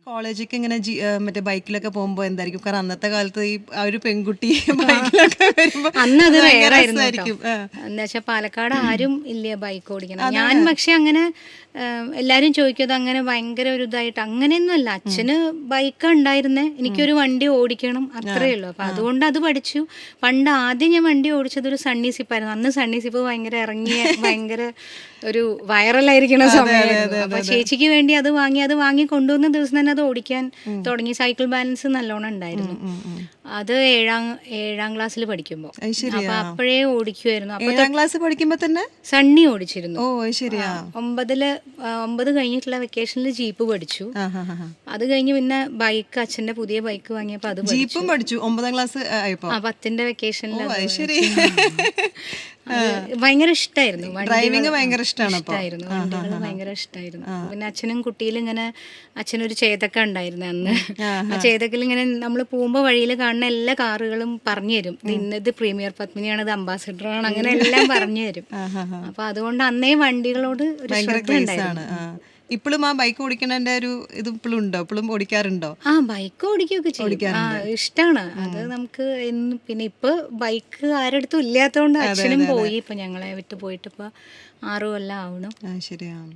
കോളേജിലേക്ക് ഇങ്ങനെ മറ്റേ ബൈക്കിലൊക്കെ പോകുമ്പോ എന്തായിരിക്കും? കാരണം അന്നത്തെ കാലത്ത് ഈ ആ ഒരു പെൺകുട്ടി ബൈക്കിലൊക്കെ വരുമ്പോ അന്നത് ഭയങ്കര വേറായിരുന്നു രസമായിരിക്കും. എന്താ വെച്ചാൽ പാലക്കാട് ആരും ഇല്ല ബൈക്ക് ഓടിക്കണം. ഞാൻ പക്ഷെ അങ്ങനെ എല്ലാരും ചോദിക്കും അത് അങ്ങനെ ഭയങ്കര ഒരു ഇതായിട്ട്, അങ്ങനെയൊന്നും അല്ല. അച്ഛന് ബൈക്ക് ഉണ്ടായിരുന്നേ, എനിക്കൊരു വണ്ടി ഓടിക്കണം അത്രേ ഉള്ളൂ. അപ്പൊ അതുകൊണ്ട് അത് പഠിച്ചു. പണ്ട് ആദ്യം ഞാൻ വണ്ടി ഓടിച്ചത് ഒരു സണ്ണി സിപ്പായിരുന്നു. അന്ന് സണ്ണി സിപ്പ് ഭയങ്കര ഇറങ്ങിയ ഭയങ്കര ഒരു വൈറലായിരിക്കണ സമയമായിരുന്നു. അപ്പൊ ചേച്ചിക്ക് വേണ്ടി അത് വാങ്ങി കൊണ്ടുവന്ന ദിവസം തന്നെ അത് ഓടിക്കാൻ തുടങ്ങി. സൈക്കിൾ ബാലൻസ് നല്ലോണം ഉണ്ടായിരുന്നു. അത് ഏഴാം ക്ലാസ്സിൽ പഠിക്കുമ്പോ. അപ്പൊ അപ്പോഴേ ഓടിക്കുമായിരുന്നു. അപ്പൊ 7ാം ക്ലാസ് പഠിക്കുമ്പോ തന്നെ സണ്ണി ഓടിച്ചിരുന്നു. ഓ ശരിയാ. 9 കഴിഞ്ഞിട്ടുള്ള വെക്കേഷനിൽ ജീപ്പ് പഠിച്ചു. അത് കഴിഞ്ഞ് പിന്നെ ബൈക്ക്, അച്ഛന്റെ പുതിയ ബൈക്ക് വാങ്ങിയപ്പോ അത് ജീപ്പും പഠിച്ചു 9ാം ക്ലാസ് ആയപ്പോ. 10ന്റെ വെക്കേഷനിൽ ശരി. ഭയങ്കര ഇഷ്ടമായിരുന്നു. ഡ്രൈവിംഗ് ഭയങ്കര ഇഷ്ടമായിരുന്നു. വണ്ടികൾ ഭയങ്കര ഇഷ്ടമായിരുന്നു. പിന്നെ അച്ഛനും കുട്ടിയിലും ഇങ്ങനെ, അച്ഛനൊരു ചേതക്ക ഉണ്ടായിരുന്നു അന്ന്. ആ ചേതക്കിൽ ഇങ്ങനെ നമ്മൾ പോകുമ്പോ വഴിയിൽ കാണുന്ന എല്ലാ കാറുകളും പറഞ്ഞു തരും. ഇന്നത് പ്രീമിയർ പത്മിനിയാണ്, ഇത് അംബാസിഡർ ആണ്, അങ്ങനെ എല്ലാം പറഞ്ഞു തരും. അപ്പൊ അതുകൊണ്ട് അന്നേ വണ്ടികളോട് ഒരു ശ്രദ്ധ ഉണ്ടായിരുന്നു. ഇപ്പോഴും ആ ബൈക്ക് ഓടിക്കണതിന്റെ ഒരു ഇത് ഇപ്പോഴും ഉണ്ടോ? ഇപ്പോഴും ഓടിക്കാറുണ്ടോ? ബൈക്ക് ഓടിക്കുകയൊക്കെ ചെയ്യും. ഇഷ്ടമാണ് അത് നമുക്ക്. പിന്നെ ഇപ്പൊ ബൈക്ക് ആരടുത്തും ഇല്ലാത്തതുകൊണ്ട് അച്ഛനും പോയി. ഇപ്പൊ ഞങ്ങളെ വിട്ട് പോയിട്ട് ഇപ്പൊ 6 കൊല്ലം ആവണം. ശരിയാണ്.